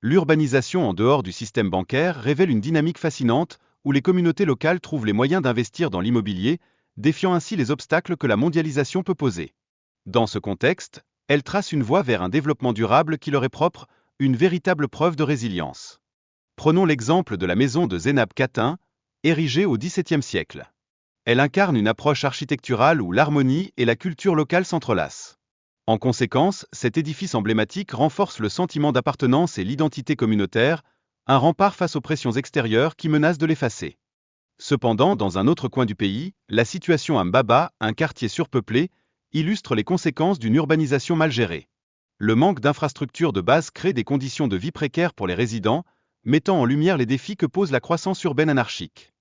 l'urbanisation en dehors du système bancaire révèle une dynamique fascinante où les communautés locales trouvent les moyens d'investir dans l'immobilier, défiant ainsi les obstacles que la mondialisation peut poser. Dans ce contexte, elles tracent une voie vers un développement durable qui leur est propre, une véritable preuve de résilience. Prenons l'exemple de la maison de Zeinab Catin, érigée au XVIIe siècle. Elle incarne une approche architecturale où l'harmonie et la culture locale s'entrelacent. En conséquence, cet édifice emblématique renforce le sentiment d'appartenance et l'identité communautaire, un rempart face aux pressions extérieures qui menacent de l'effacer. Cependant, dans un autre coin du pays, la situation à Mbaba, un quartier surpeuplé, illustre les conséquences d'une urbanisation mal gérée. Le manque d'infrastructures de base crée des conditions de vie précaires pour les résidents, mettant en lumière les défis que pose la croissance urbaine anarchique.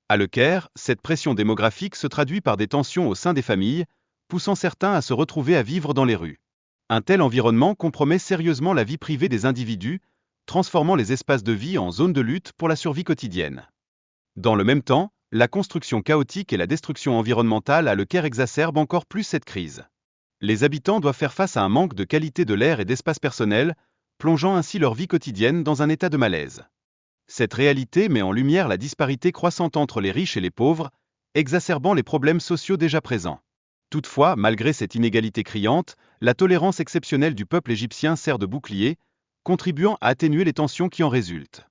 À Le Caire, cette pression démographique se traduit par des tensions au sein des familles, poussant certains à se retrouver à vivre dans les rues. Un tel environnement compromet sérieusement la vie privée des individus, transformant les espaces de vie en zones de lutte pour la survie quotidienne. Dans le même temps, la construction chaotique et la destruction environnementale à Le Caire exacerbent encore plus cette crise. Les habitants doivent faire face à un manque de qualité de l'air et d'espace personnel, plongeant ainsi leur vie quotidienne dans un état de malaise. Cette réalité met en lumière la disparité croissante entre les riches et les pauvres, exacerbant les problèmes sociaux déjà présents. Toutefois, malgré cette inégalité criante, la tolérance exceptionnelle du peuple égyptien sert de bouclier, contribuant à atténuer les tensions qui en résultent.